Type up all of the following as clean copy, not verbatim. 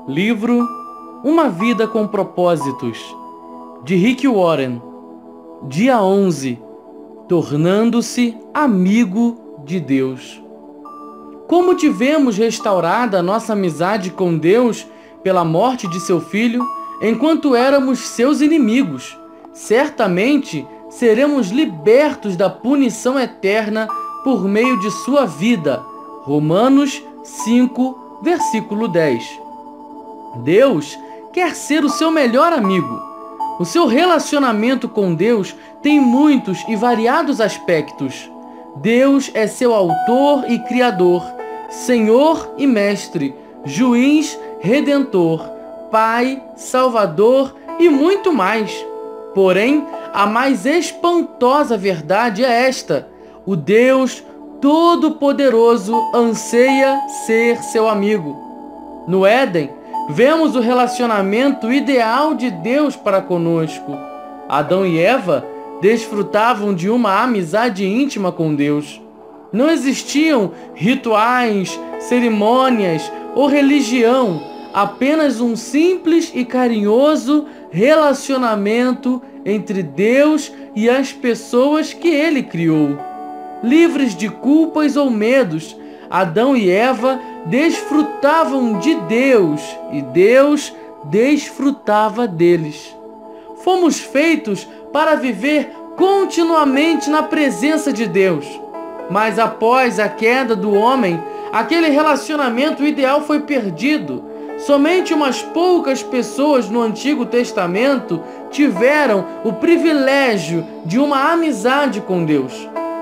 Livro Uma Vida com Propósitos, de Rick Warren. Dia 11. Tornando-se amigo de Deus. Como tivemos restaurada a nossa amizade com Deus pela morte de seu Filho, enquanto éramos seus inimigos, certamente seremos libertos da punição eterna por meio de sua vida. Romanos 5, versículo 10. Deus quer ser o seu melhor amigo. O seu relacionamento com Deus tem muitos e variados aspectos. Deus é seu autor e criador, Senhor e mestre, juiz, redentor, Pai, Salvador e muito mais. Porém, a mais espantosa verdade é esta: o Deus Todo-Poderoso anseia ser seu amigo. No Éden, vemos o relacionamento ideal de Deus para conosco. Adão e Eva desfrutavam de uma amizade íntima com Deus. Não existiam rituais, cerimônias ou religião, apenas um simples e carinhoso relacionamento entre Deus e as pessoas que Ele criou. Livres de culpas ou medos, Adão e Eva desfrutavam de Deus e Deus desfrutava deles. Fomos feitos para viver continuamente na presença de Deus. Mas após a queda do homem, aquele relacionamento ideal foi perdido. Somente umas poucas pessoas no Antigo Testamento tiveram o privilégio de uma amizade com Deus.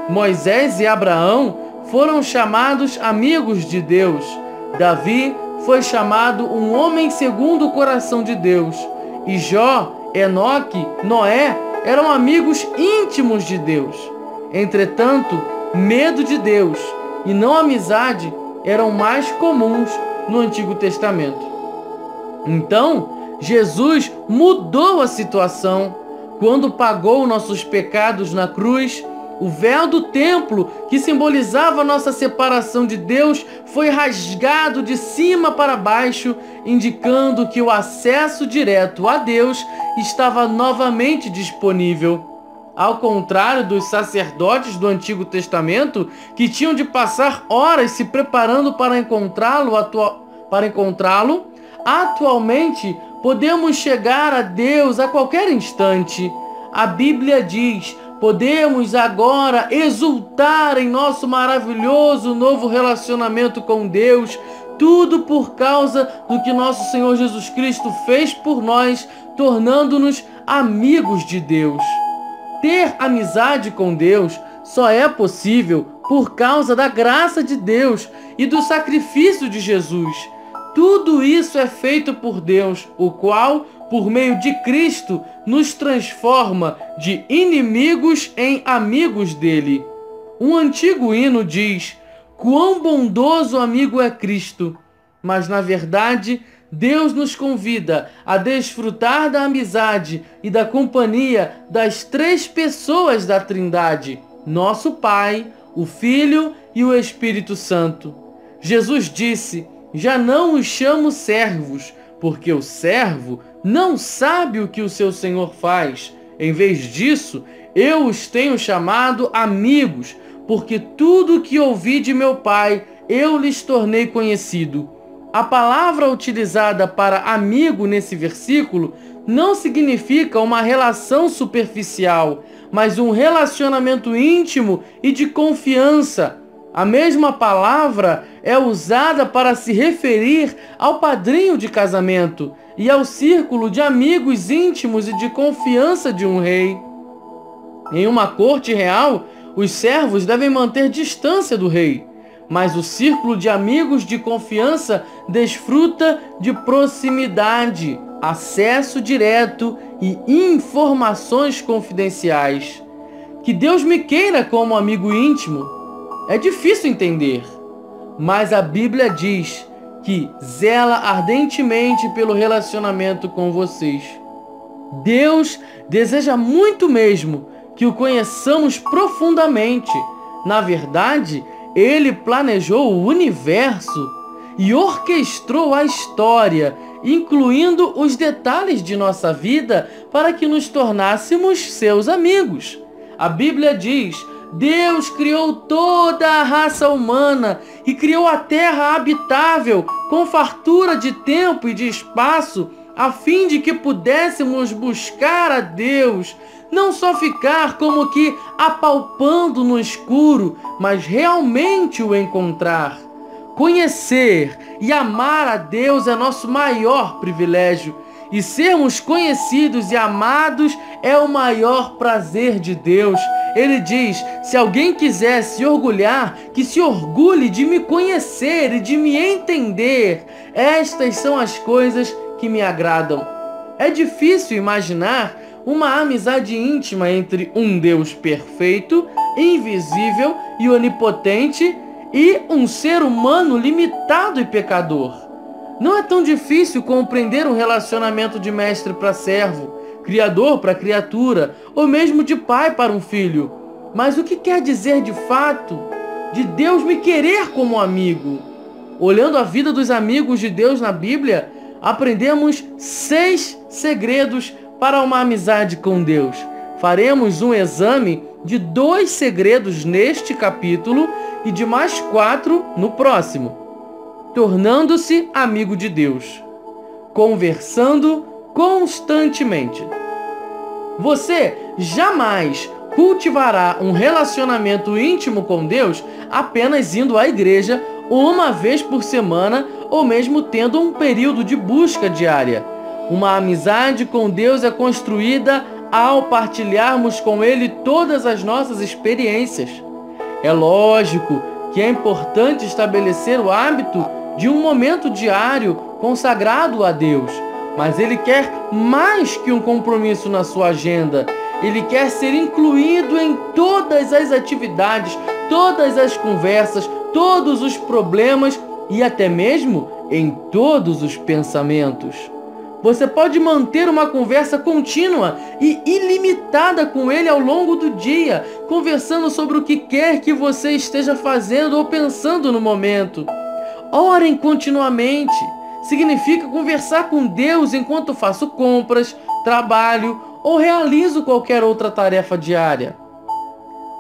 Moisés e Abraão foram chamados amigos de Deus. Davi foi chamado um homem segundo o coração de Deus. E Jó, Enoque, Noé eram amigos íntimos de Deus. Entretanto, medo de Deus e não amizade eram mais comuns no Antigo Testamento. Então, Jesus mudou a situação quando pagou nossos pecados na cruz. O véu do templo, que simbolizava nossa separação de Deus, foi rasgado de cima para baixo, indicando que o acesso direto a Deus estava novamente disponível. Ao contrário dos sacerdotes do Antigo Testamento, que tinham de passar horas se preparando para encontrá-lo, atualmente podemos chegar a Deus a qualquer instante. A Bíblia diz: podemos agora exultar em nosso maravilhoso novo relacionamento com Deus, tudo por causa do que nosso Senhor Jesus Cristo fez por nós, tornando-nos amigos de Deus. Ter amizade com Deus só é possível por causa da graça de Deus e do sacrifício de Jesus. Tudo isso é feito por Deus, o qual, por meio de Cristo, nos transforma de inimigos em amigos dele. Um antigo hino diz: quão bondoso amigo é Cristo! Mas, na verdade, Deus nos convida a desfrutar da amizade e da companhia das três pessoas da Trindade: nosso Pai, o Filho e o Espírito Santo. Jesus disse: já não os chamo servos, porque o servo não sabe o que o seu Senhor faz. Em vez disso, eu os tenho chamado amigos, porque tudo o que ouvi de meu Pai, eu lhes tornei conhecido. A palavra utilizada para amigo nesse versículo não significa uma relação superficial, mas um relacionamento íntimo e de confiança. A mesma palavra é usada para se referir ao padrinho de casamento e ao círculo de amigos íntimos e de confiança de um rei. Em uma corte real, os servos devem manter distância do rei, mas o círculo de amigos de confiança desfruta de proximidade, acesso direto e informações confidenciais. Que Deus me queira como amigo íntimo é difícil entender, mas a Bíblia diz que zela ardentemente pelo relacionamento com vocês. Deus deseja muito mesmo que o conheçamos profundamente. Na verdade, Ele planejou o universo e orquestrou a história incluindo os detalhes de nossa vida para que nos tornássemos seus amigos. A Bíblia diz: Deus criou toda a raça humana e criou a terra habitável com fartura de tempo e de espaço, a fim de que pudéssemos buscar a Deus, não só ficar como que apalpando no escuro, mas realmente o encontrar. Conhecer e amar a Deus é nosso maior privilégio, e sermos conhecidos e amados é o maior prazer de Deus. Ele diz: se alguém quiser se orgulhar, que se orgulhe de me conhecer e de me entender. Estas são as coisas que me agradam. É difícil imaginar uma amizade íntima entre um Deus perfeito, invisível e onipotente e um ser humano limitado e pecador. Não é tão difícil compreender um relacionamento de mestre para servo, criador para criatura, ou mesmo de pai para um filho. Mas o que quer dizer de fato de Deus me querer como amigo? Olhando a vida dos amigos de Deus na Bíblia, aprendemos 6 segredos para uma amizade com Deus. Faremos um exame de 2 segredos neste capítulo e de mais 4 no próximo. Tornando-se amigo de Deus. Conversando constantemente. Você jamais cultivará um relacionamento íntimo com Deus apenas indo à igreja uma vez por semana ou mesmo tendo um período de busca diária. Uma amizade com Deus é construída ao partilharmos com Ele todas as nossas experiências. É lógico que é importante estabelecer o hábito de um momento diário consagrado a Deus, mas Ele quer mais que um compromisso na sua agenda. Ele quer ser incluído em todas as atividades, todas as conversas, todos os problemas e até mesmo em todos os pensamentos. Você pode manter uma conversa contínua e ilimitada com Ele ao longo do dia, conversando sobre o que quer que você esteja fazendo ou pensando no momento. Orem continuamente. Significa conversar com Deus enquanto faço compras, trabalho ou realizo qualquer outra tarefa diária.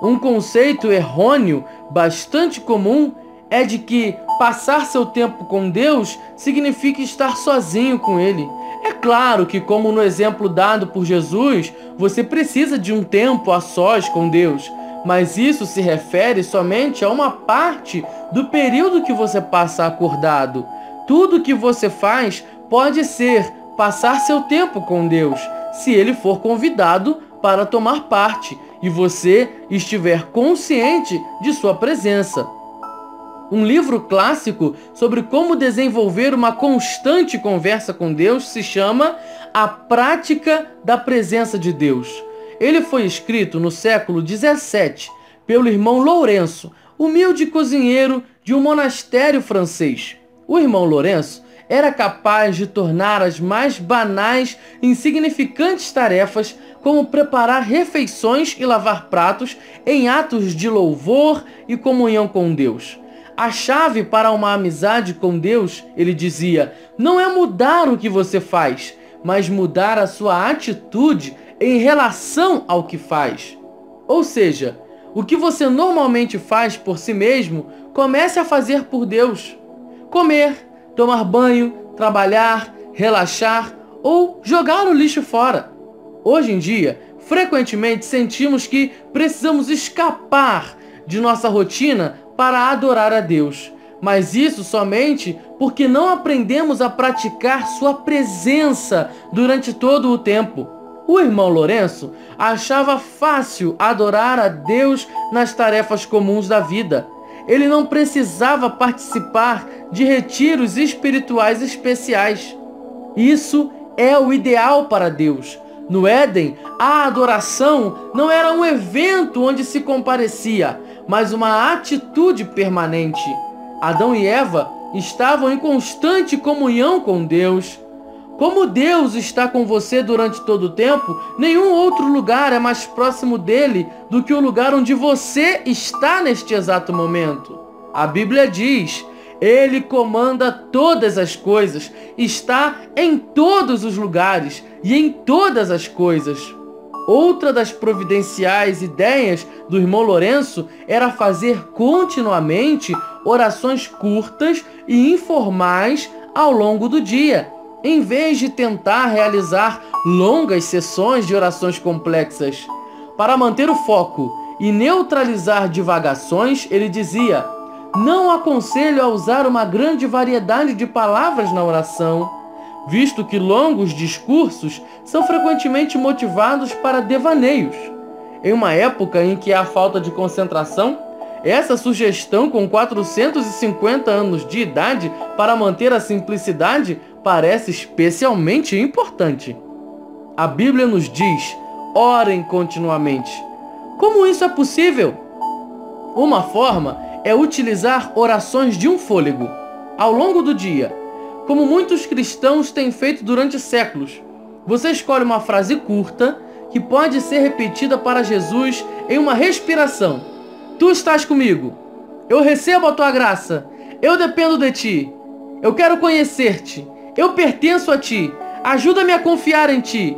Um conceito errôneo, bastante comum, é de que passar seu tempo com Deus significa estar sozinho com Ele. É claro que, como no exemplo dado por Jesus, você precisa de um tempo a sós com Deus, mas isso se refere somente a uma parte do período que você passa acordado. Tudo que você faz pode ser passar seu tempo com Deus, se Ele for convidado para tomar parte e você estiver consciente de sua presença. Um livro clássico sobre como desenvolver uma constante conversa com Deus se chama A Prática da Presença de Deus. Ele foi escrito no século XVII pelo irmão Lourenço, humilde cozinheiro de um monastério francês. O irmão Lourenço era capaz de tornar as mais banais e insignificantes tarefas, como preparar refeições e lavar pratos, em atos de louvor e comunhão com Deus. A chave para uma amizade com Deus, ele dizia, não é mudar o que você faz, mas mudar a sua atitude em relação ao que faz. Ou seja, o que você normalmente faz por si mesmo, comece a fazer por Deus. Comer, tomar banho, trabalhar, relaxar ou jogar o lixo fora. Hoje em dia, frequentemente sentimos que precisamos escapar de nossa rotina para adorar a Deus, mas isso somente porque não aprendemos a praticar sua presença durante todo o tempo. O irmão Lourenço achava fácil adorar a Deus nas tarefas comuns da vida. Ele não precisava participar de retiros espirituais especiais. Isso é o ideal para Deus. No Éden, a adoração não era um evento onde se comparecia, mas uma atitude permanente. Adão e Eva estavam em constante comunhão com Deus. Como Deus está com você durante todo o tempo, nenhum outro lugar é mais próximo dele do que o lugar onde você está neste exato momento. A Bíblia diz, Ele comanda todas as coisas, está em todos os lugares e em todas as coisas. Outra das providenciais ideias do irmão Lourenço era fazer continuamente orações curtas e informais ao longo do dia, em vez de tentar realizar longas sessões de orações complexas. Para manter o foco e neutralizar divagações, ele dizia: não aconselho a usar uma grande variedade de palavras na oração, visto que longos discursos são frequentemente motivados para devaneios. Em uma época em que há falta de concentração, essa sugestão com 450 anos de idade para manter a simplicidade parece especialmente importante. A Bíblia nos diz: orem continuamente. Como isso é possível? Uma forma é utilizar orações de um fôlego ao longo do dia, como muitos cristãos têm feito durante séculos. Você escolhe uma frase curta que pode ser repetida para Jesus em uma respiração. Tu estás comigo. Eu recebo a tua graça. Eu dependo de ti. Eu quero conhecer-te. Eu pertenço a ti. Ajuda-me a confiar em ti.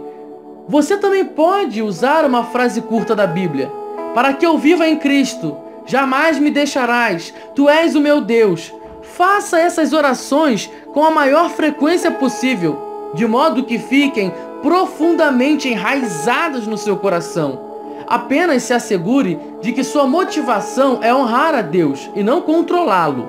Você também pode usar uma frase curta da Bíblia. Para que eu viva em Cristo. Jamais me deixarás. Tu és o meu Deus. Faça essas orações com a maior frequência possível, de modo que fiquem profundamente enraizadas no seu coração. Apenas se assegure de que sua motivação é honrar a Deus e não controlá-lo.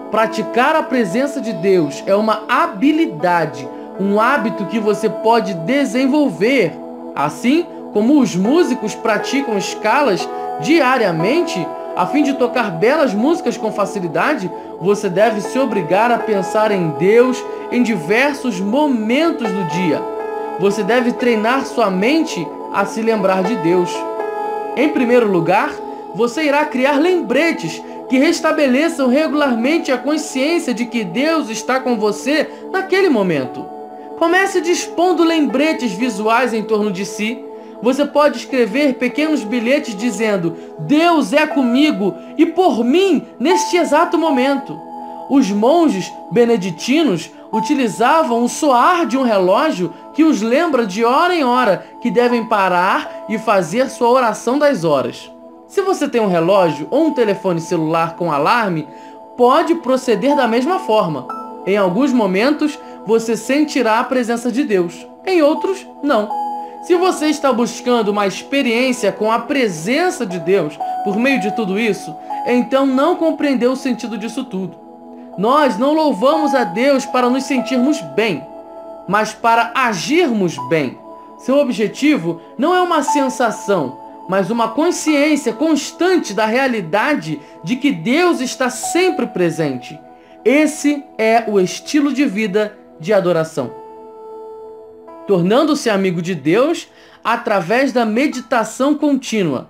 Praticar a presença de Deus é uma habilidade, um hábito que você pode desenvolver. Assim como os músicos praticam escalas diariamente, a fim de tocar belas músicas com facilidade, você deve se obrigar a pensar em Deus em diversos momentos do dia. Você deve treinar sua mente a se lembrar de Deus. Em primeiro lugar, você irá criar lembretes que restabeleçam regularmente a consciência de que Deus está com você naquele momento. Comece dispondo lembretes visuais em torno de si. Você pode escrever pequenos bilhetes dizendo: Deus é comigo e por mim neste exato momento. Os monges beneditinos utilizavam o soar de um relógio que os lembra de hora em hora que devem parar e fazer sua oração das horas. Se você tem um relógio ou um telefone celular com alarme, pode proceder da mesma forma. Em alguns momentos, você sentirá a presença de Deus. Em outros, não. Se você está buscando uma experiência com a presença de Deus por meio de tudo isso, então não compreendeu o sentido disso tudo. Nós não louvamos a Deus para nos sentirmos bem, mas para agirmos bem. Seu objetivo não é uma sensação, mas uma consciência constante da realidade de que Deus está sempre presente. Esse é o estilo de vida de adoração. Tornando-se amigo de Deus através da meditação contínua.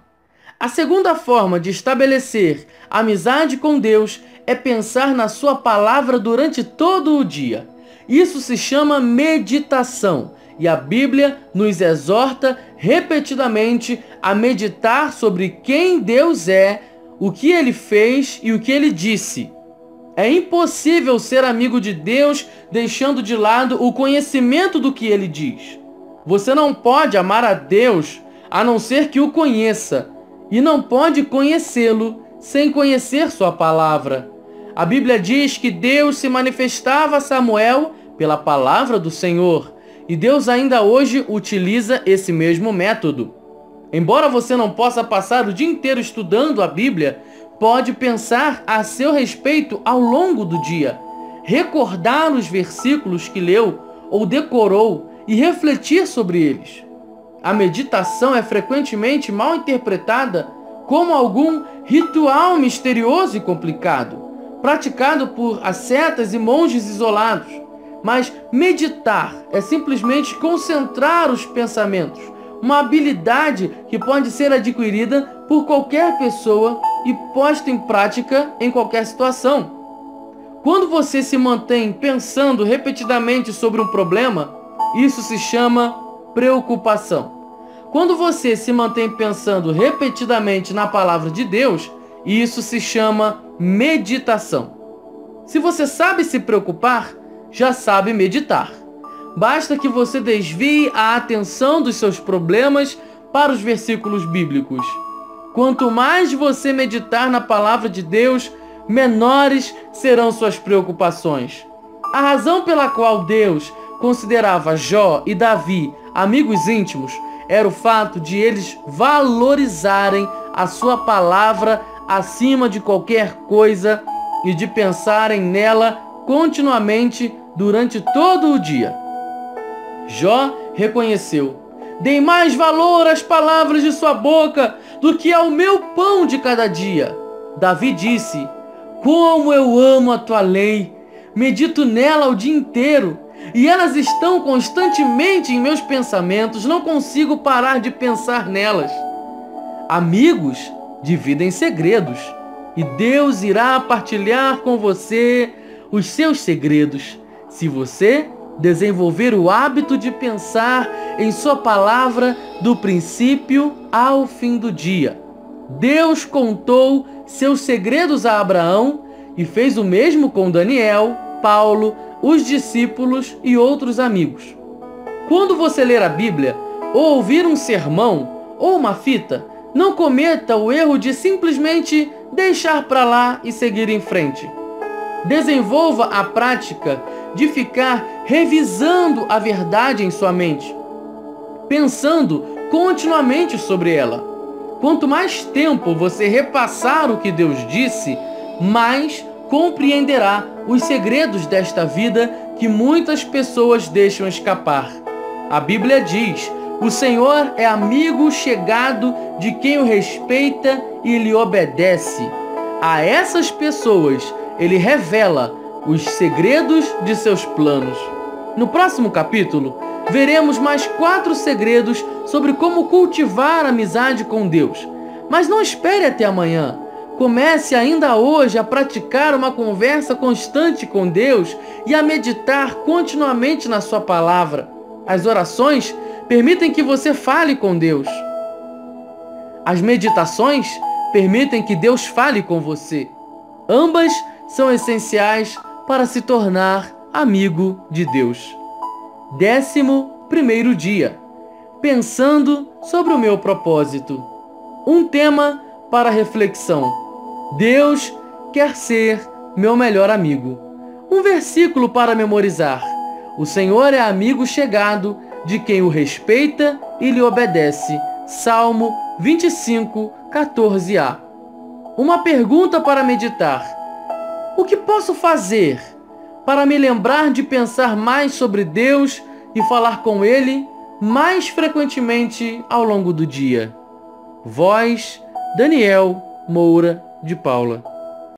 A segunda forma de estabelecer amizade com Deus é pensar na sua palavra durante todo o dia. Isso se chama meditação, e a Bíblia nos exorta repetidamente a meditar sobre quem Deus é, o que Ele fez e o que Ele disse. É impossível ser amigo de Deus deixando de lado o conhecimento do que Ele diz. Você não pode amar a Deus a não ser que o conheça, e não pode conhecê-lo sem conhecer sua palavra. A Bíblia diz que Deus se manifestava a Samuel pela palavra do Senhor, e Deus ainda hoje utiliza esse mesmo método. Embora você não possa passar o dia inteiro estudando a Bíblia, pode pensar a seu respeito ao longo do dia, recordar os versículos que leu ou decorou e refletir sobre eles. A meditação é frequentemente mal interpretada como algum ritual misterioso e complicado, praticado por ascetas e monges isolados. Mas meditar é simplesmente concentrar os pensamentos, uma habilidade que pode ser adquirida por qualquer pessoa e posta em prática em qualquer situação. Quando você se mantém pensando repetidamente sobre um problema, isso se chama preocupação. Quando você se mantém pensando repetidamente na palavra de Deus, isso se chama meditação. Se você sabe se preocupar, já sabe meditar. Basta que você desvie a atenção dos seus problemas para os versículos bíblicos. Quanto mais você meditar na palavra de Deus, menores serão suas preocupações. A razão pela qual Deus considerava Jó e Davi amigos íntimos era o fato de eles valorizarem a sua palavra acima de qualquer coisa e de pensarem nela continuamente durante todo o dia. Jó reconheceu: dei mais valor às palavras de sua boca do que ao meu pão de cada dia. Davi disse: como eu amo a tua lei, medito nela o dia inteiro, e elas estão constantemente em meus pensamentos, não consigo parar de pensar nelas. Amigos dividem segredos, e Deus irá partilhar com você os seus segredos, se você desenvolver o hábito de pensar em sua palavra do princípio ao fim do dia. Deus contou seus segredos a Abraão e fez o mesmo com Daniel, Paulo, os discípulos e outros amigos. Quando você ler a Bíblia ou ouvir um sermão ou uma fita, não cometa o erro de simplesmente deixar para lá e seguir em frente. Desenvolva a prática de ficar revisando a verdade em sua mente, pensando continuamente sobre ela. Quanto mais tempo você repassar o que Deus disse, mais compreenderá os segredos desta vida que muitas pessoas deixam escapar. A Bíblia diz: o Senhor é amigo chegado de quem o respeita e lhe obedece. A essas pessoas ele revela os segredos de seus planos. No próximo capítulo, veremos mais 4 segredos sobre como cultivar amizade com Deus. Mas não espere até amanhã. Comece ainda hoje a praticar uma conversa constante com Deus e a meditar continuamente na sua palavra. As orações permitem que você fale com Deus. As meditações permitem que Deus fale com você. Ambas são essenciais para se tornar amigo de Deus. 11º dia. Pensando sobre o meu propósito. Um tema para reflexão. Deus quer ser meu melhor amigo. Um versículo para memorizar. O Senhor é amigo chegado de quem o respeita e lhe obedece. Salmo 25, 14a. Uma pergunta para meditar. O que posso fazer para me lembrar de pensar mais sobre Deus e falar com Ele mais frequentemente ao longo do dia? Voz, Daniel Moura de Paula.